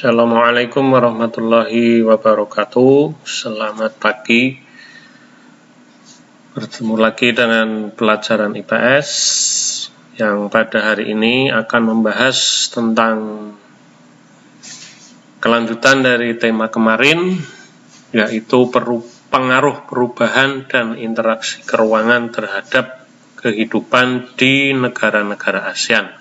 Assalamualaikum warahmatullahi wabarakatuh. Selamat pagi. Bertemu lagi dengan pelajaran IPS yang pada hari ini akan membahas tentang kelanjutan dari tema kemarin, yaitu pengaruh perubahan dan interaksi keruangan terhadap kehidupan di negara-negara ASEAN.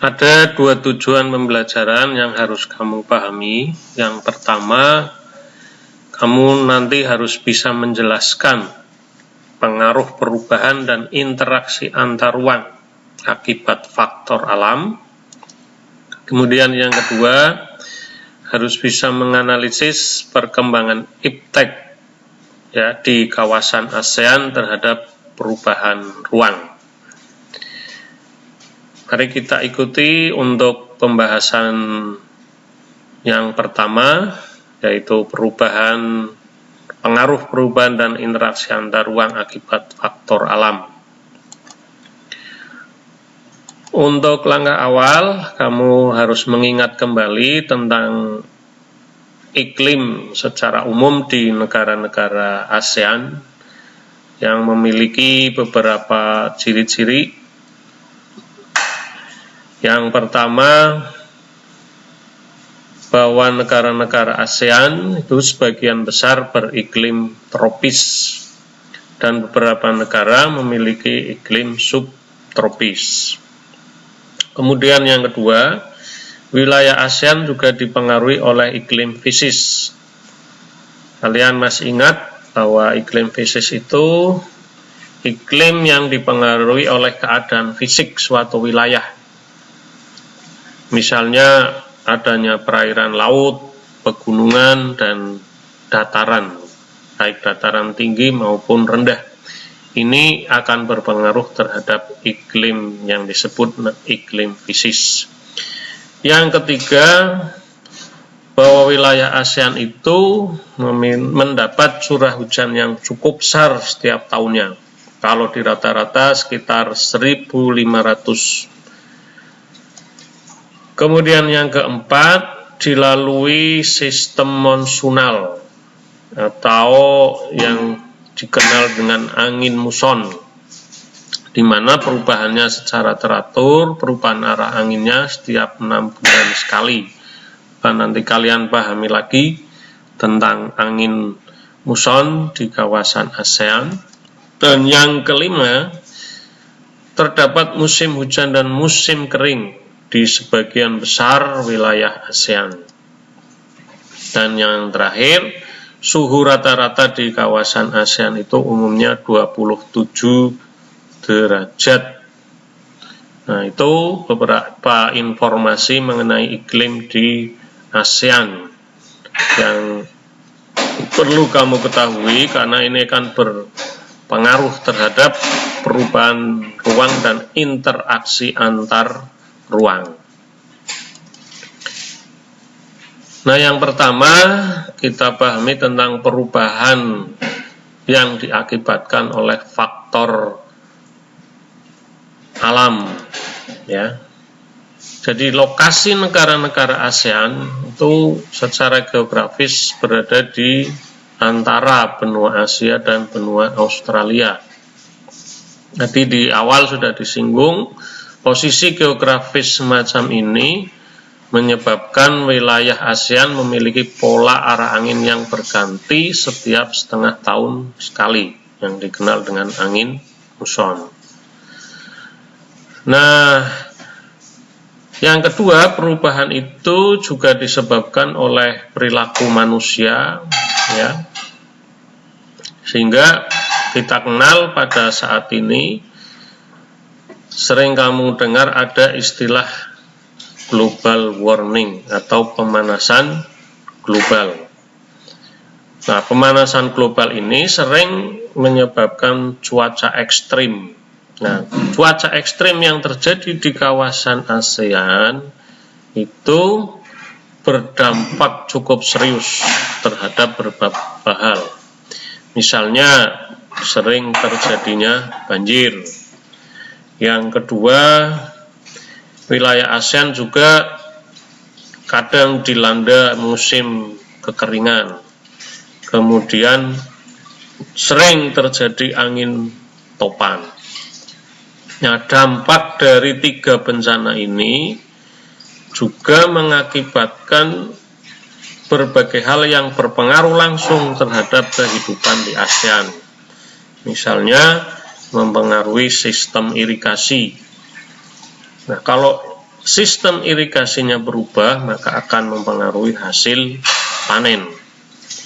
Ada dua tujuan pembelajaran yang harus kamu pahami. Yang pertama, kamu nanti harus bisa menjelaskan pengaruh perubahan dan interaksi antar ruang akibat faktor alam. Kemudian yang kedua, harus bisa menganalisis perkembangan iptek di kawasan ASEAN terhadap perubahan ruang. Mari kita ikuti untuk pembahasan yang pertama, yaitu pengaruh perubahan dan interaksi antar ruang akibat faktor alam. Untuk langkah awal, kamu harus mengingat kembali tentang iklim secara umum di negara-negara ASEAN yang memiliki beberapa ciri-ciri. Yang pertama, bahwa negara-negara ASEAN itu sebagian besar beriklim tropis dan beberapa negara memiliki iklim subtropis. Kemudian yang kedua, wilayah ASEAN juga dipengaruhi oleh iklim fisis. Kalian masih ingat bahwa iklim fisis itu iklim yang dipengaruhi oleh keadaan fisik suatu wilayah. Misalnya adanya perairan laut, pegunungan, dan dataran, baik dataran tinggi maupun rendah. Ini akan berpengaruh terhadap iklim yang disebut iklim fisis. Yang ketiga, bahwa wilayah ASEAN itu mendapat curah hujan yang cukup besar setiap tahunnya. Kalau di rata-rata sekitar 1.500. Kemudian yang keempat, dilalui sistem monsunal atau yang dikenal dengan angin muson, di mana perubahannya secara teratur, perubahan arah anginnya setiap 6 bulan sekali. Dan nanti kalian pahami lagi tentang angin muson di kawasan ASEAN. Dan yang kelima, terdapat musim hujan dan musim kering di sebagian besar wilayah ASEAN. Dan yang terakhir, suhu rata-rata di kawasan ASEAN itu umumnya 27 derajat. Nah, itu beberapa informasi mengenai iklim di ASEAN yang perlu kamu ketahui, karena ini akan berpengaruh terhadap perubahan ruang dan interaksi antar ruang. Nah, yang pertama kita pahami tentang perubahan yang diakibatkan oleh faktor alam, ya. Jadi lokasi negara-negara ASEAN itu secara geografis berada di antara benua Asia dan benua Australia. Jadi di awal sudah disinggung, posisi geografis semacam ini menyebabkan wilayah ASEAN memiliki pola arah angin yang berganti setiap setengah tahun sekali, yang dikenal dengan angin muson. Nah, yang kedua, perubahan itu juga disebabkan oleh perilaku manusia, ya. Sehingga kita kenal pada saat ini, sering kamu dengar ada istilah global warming atau pemanasan global. Nah, pemanasan global ini sering menyebabkan cuaca ekstrim. Nah, cuaca ekstrim yang terjadi di kawasan ASEAN itu berdampak cukup serius terhadap berbagai hal. Misalnya, sering terjadinya banjir. Yang kedua, wilayah ASEAN juga kadang dilanda musim kekeringan, kemudian sering terjadi angin topan. Nah, dampak dari 3 bencana ini juga mengakibatkan berbagai hal yang berpengaruh langsung terhadap kehidupan di ASEAN. Misalnya, mempengaruhi sistem irigasi. Nah, kalau sistem irigasinya berubah, maka akan mempengaruhi hasil panen.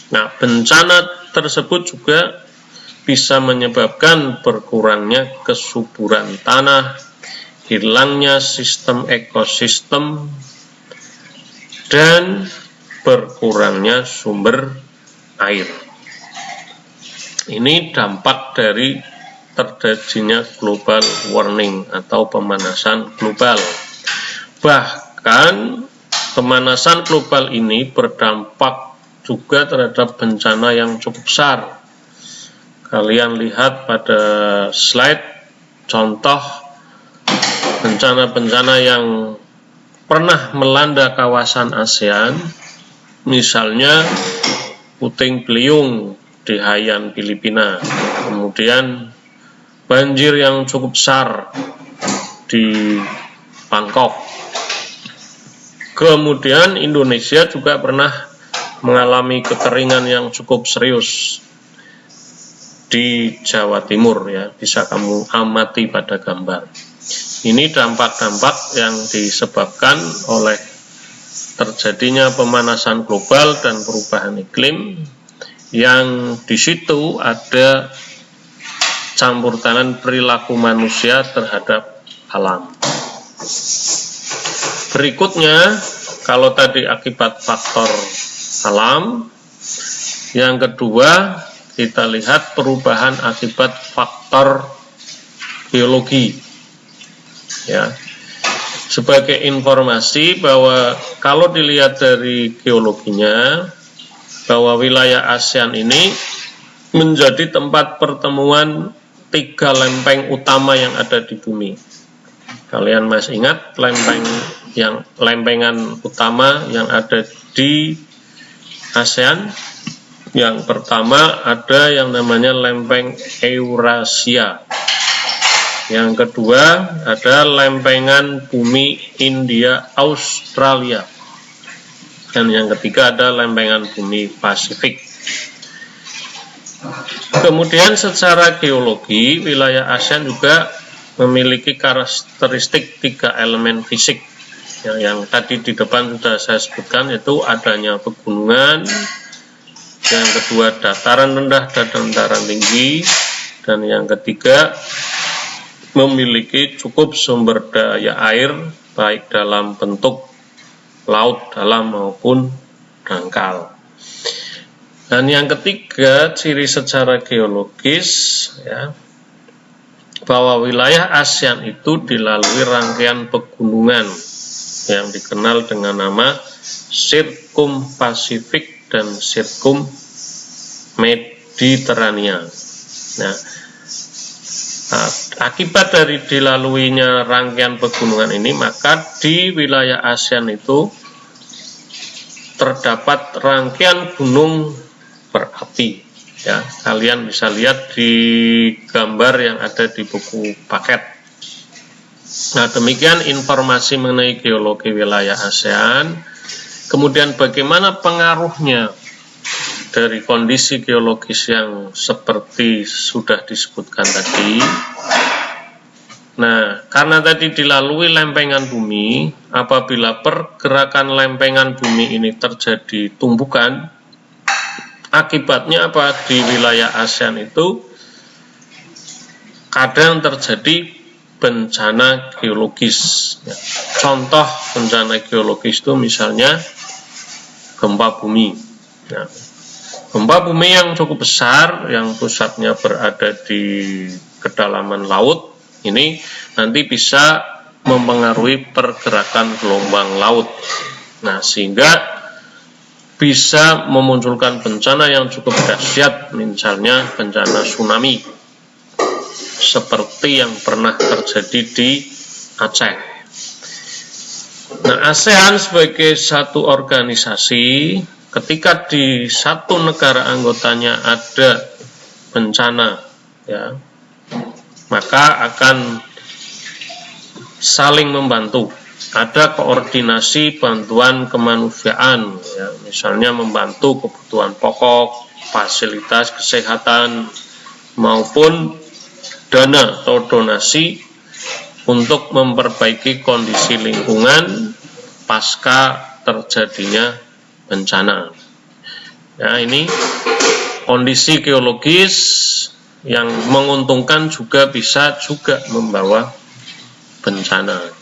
Nah, bencana tersebut juga bisa menyebabkan berkurangnya kesuburan tanah, hilangnya sistem ekosistem, dan berkurangnya sumber air. Ini dampak dari terjadinya global warming atau pemanasan global. Bahkan pemanasan global ini berdampak juga terhadap bencana yang cukup besar. Kalian lihat pada slide contoh bencana-bencana yang pernah melanda kawasan ASEAN, misalnya puting beliung di Haiyan, Filipina, kemudian banjir yang cukup besar di Bangkok. Kemudian Indonesia juga pernah mengalami kekeringan yang cukup serius di Jawa Timur, ya, bisa kamu amati pada gambar. Ini dampak-dampak yang disebabkan oleh terjadinya pemanasan global dan perubahan iklim, yang di situ ada campur tangan perilaku manusia terhadap alam. Berikutnya, kalau tadi akibat faktor alam, yang kedua kita lihat perubahan akibat faktor geologi. Ya, sebagai informasi bahwa kalau dilihat dari geologinya, bahwa wilayah ASEAN ini menjadi tempat pertemuan 3 lempeng utama yang ada di bumi. Kalian masih ingat lempengan utama yang ada di ASEAN? Yang pertama ada yang namanya lempeng Eurasia. Yang kedua ada lempengan bumi India Australia. Dan yang ketiga ada lempengan bumi Pasifik. Kemudian secara geologi, wilayah ASEAN juga memiliki karakteristik 3 elemen fisik. Yang tadi di depan sudah saya sebutkan, yaitu adanya pegunungan, yang kedua dataran rendah dan dataran tinggi, dan yang ketiga memiliki cukup sumber daya air, baik dalam bentuk laut dalam maupun dangkal. Dan yang ketiga, ciri secara geologis, ya, bahwa wilayah ASEAN itu dilalui rangkaian pegunungan yang dikenal dengan nama Sirkum-Pasifik dan Sirkum-Mediterania. Nah, akibat dari dilaluinya rangkaian pegunungan ini, maka di wilayah ASEAN itu terdapat rangkaian gunung berapi. Ya, kalian bisa lihat di gambar yang ada di buku paket. Nah, demikian informasi mengenai geologi wilayah ASEAN. Kemudian bagaimana pengaruhnya dari kondisi geologis yang seperti sudah disebutkan tadi. Nah, karena tadi dilalui lempengan bumi, apabila pergerakan lempengan bumi ini terjadi tumbukan, akibatnya apa? Di wilayah ASEAN itu kadang terjadi bencana geologis. Ya. Contoh bencana geologis itu misalnya gempa bumi. Nah, gempa bumi yang cukup besar, yang pusatnya berada di kedalaman laut, ini nanti bisa mempengaruhi pergerakan gelombang laut. Nah, sehingga bisa memunculkan bencana yang cukup dahsyat, misalnya bencana tsunami, seperti yang pernah terjadi di Aceh. Nah, ASEAN sebagai satu organisasi, ketika di satu negara anggotanya ada bencana, ya, maka akan saling membantu. Ada koordinasi bantuan kemanusiaan, ya, misalnya membantu kebutuhan pokok, fasilitas kesehatan, maupun dana atau donasi untuk memperbaiki kondisi lingkungan pasca terjadinya bencana. Nah, ini kondisi geologis yang menguntungkan juga bisa juga membawa bencana.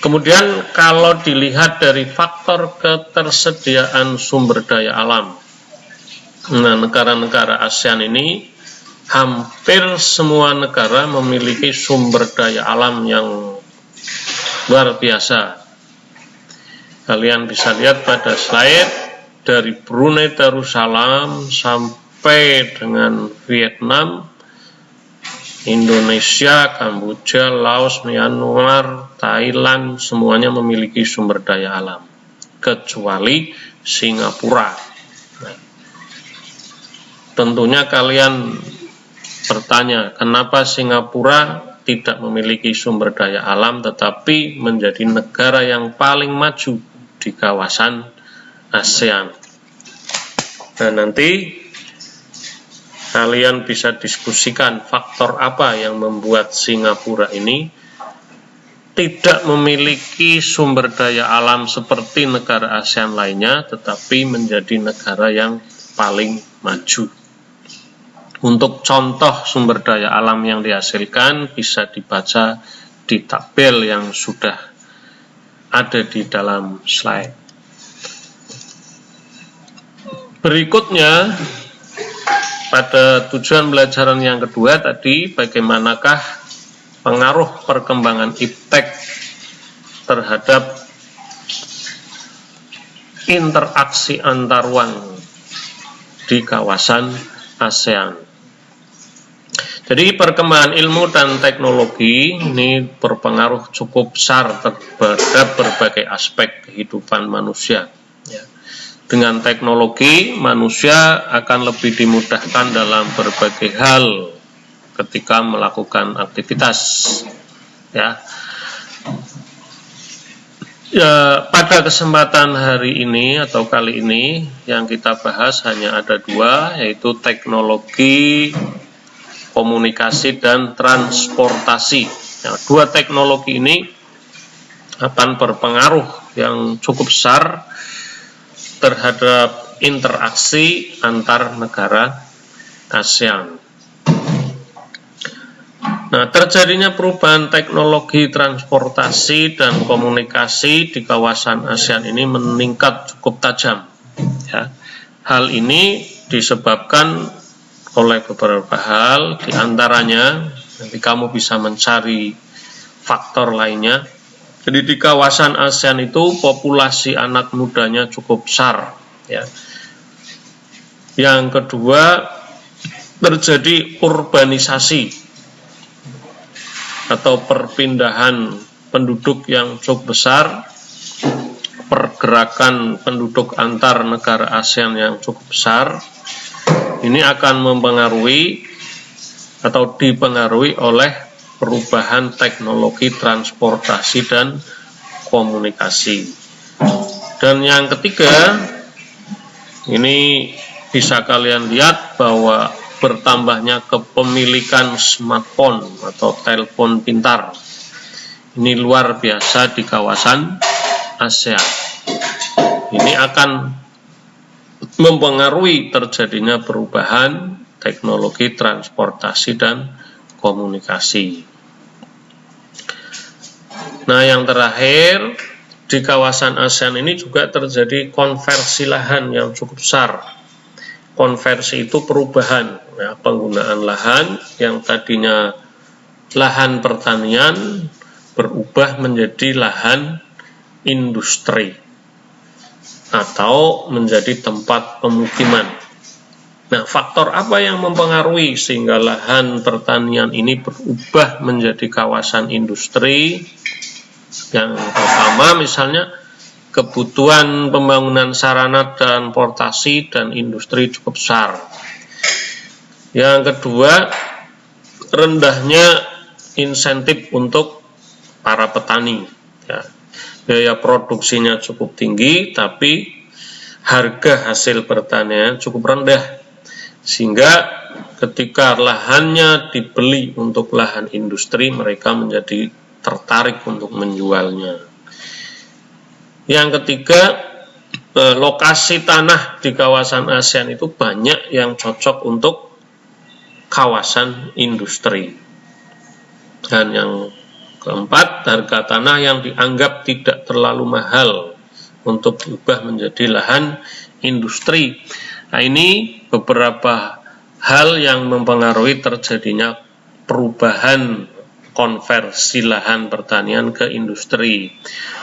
Kemudian kalau dilihat dari faktor ketersediaan sumber daya alam, nah, negara-negara ASEAN ini hampir semua negara memiliki sumber daya alam yang luar biasa. Kalian bisa lihat pada slide, dari Brunei Darussalam sampai dengan Vietnam, Indonesia, Kamboja, Laos, Myanmar, Thailand, semuanya memiliki sumber daya alam, kecuali Singapura. Nah, tentunya kalian bertanya, kenapa Singapura tidak memiliki sumber daya alam tetapi menjadi negara yang paling maju di kawasan ASEAN? Nah, nanti kalian bisa diskusikan faktor apa yang membuat Singapura ini tidak memiliki sumber daya alam seperti negara ASEAN lainnya, tetapi menjadi negara yang paling maju. Untuk contoh sumber daya alam yang dihasilkan bisa dibaca di tabel yang sudah ada di dalam slide. Berikutnya, pada tujuan pelajaran yang kedua tadi, bagaimanakah pengaruh perkembangan iptek terhadap interaksi antar ruang di kawasan ASEAN. Jadi perkembangan ilmu dan teknologi ini berpengaruh cukup besar terhadap berbagai aspek kehidupan manusia. Ya. Dengan teknologi, manusia akan lebih dimudahkan dalam berbagai hal ketika melakukan aktivitas. Ya. Pada kesempatan hari ini atau kali ini yang kita bahas hanya ada dua, yaitu teknologi komunikasi dan transportasi. Nah, dua teknologi ini akan berpengaruh yang cukup besar terhadap interaksi antar negara ASEAN. Nah, terjadinya perubahan teknologi transportasi dan komunikasi di kawasan ASEAN ini meningkat cukup tajam. Ya. Hal ini disebabkan oleh beberapa hal, diantaranya nanti kamu bisa mencari faktor lainnya. Jadi di kawasan ASEAN itu populasi anak mudanya cukup besar. Ya. Yang kedua, terjadi urbanisasi atau perpindahan penduduk yang cukup besar, pergerakan penduduk antar negara ASEAN yang cukup besar. Ini akan mempengaruhi atau dipengaruhi oleh perubahan teknologi transportasi dan komunikasi. Dan yang ketiga, ini bisa kalian lihat bahwa bertambahnya kepemilikan smartphone atau telepon pintar. Ini luar biasa di kawasan ASEAN. Ini akan mempengaruhi terjadinya perubahan teknologi transportasi dan komunikasi. Nah, yang terakhir, di kawasan ASEAN ini juga terjadi konversi lahan yang cukup besar. Konversi itu perubahan, ya, penggunaan lahan yang tadinya lahan pertanian berubah menjadi lahan industri atau menjadi tempat pemukiman. Nah, faktor apa yang mempengaruhi sehingga lahan pertanian ini berubah menjadi kawasan industri? Yang pertama misalnya kebutuhan pembangunan sarana transportasi dan industri cukup besar. Yang kedua, rendahnya insentif untuk para petani. Ya. Biaya produksinya cukup tinggi, tapi harga hasil pertanian cukup rendah. Sehingga ketika lahannya dibeli untuk lahan industri, mereka menjadi tertarik untuk menjualnya. Yang ketiga, lokasi tanah di kawasan ASEAN itu banyak yang cocok untuk kawasan industri. Dan yang keempat, harga tanah yang dianggap tidak terlalu mahal untuk berubah menjadi lahan industri. Nah, ini beberapa hal yang mempengaruhi terjadinya perubahan konversi lahan pertanian ke industri.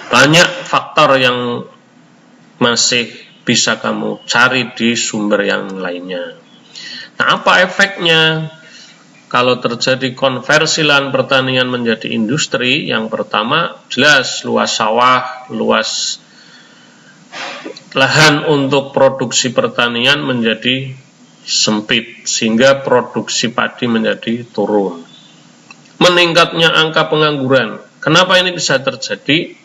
Banyak faktor yang masih bisa kamu cari di sumber yang lainnya. Nah, apa efeknya kalau terjadi konversi lahan pertanian menjadi industri? Yang pertama, jelas luas sawah, luas lahan untuk produksi pertanian menjadi sempit, sehingga produksi padi menjadi turun. Meningkatnya angka pengangguran. Kenapa ini bisa terjadi?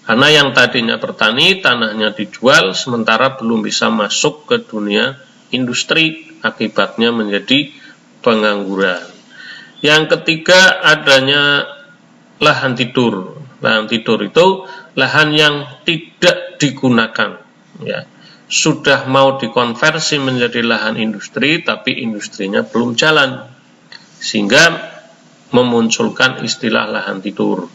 Karena yang tadinya petani, tanahnya dijual, sementara belum bisa masuk ke dunia industri, akibatnya menjadi pengangguran. Yang ketiga, adanya lahan tidur. Lahan tidur itu lahan yang tidak digunakan, ya. Sudah mau dikonversi menjadi lahan industri, tapi industrinya belum jalan, sehingga memunculkan istilah lahan tidur.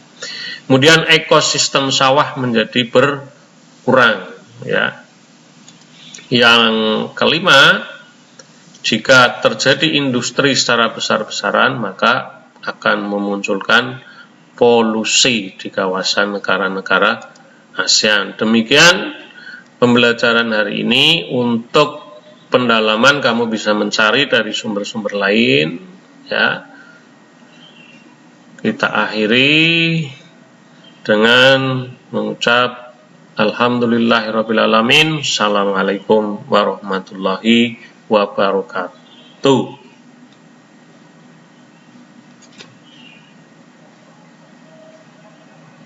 Kemudian ekosistem sawah menjadi berkurang, ya. Yang kelima, jika terjadi industri secara besar-besaran, maka akan memunculkan polusi di kawasan negara-negara ASEAN. Demikian pembelajaran hari ini. Untuk pendalaman kamu bisa mencari dari sumber-sumber lain, ya. Kita akhiri dengan mengucap alhamdulillahirrabbilalamin. Assalamualaikum warahmatullahi wabarakatuh.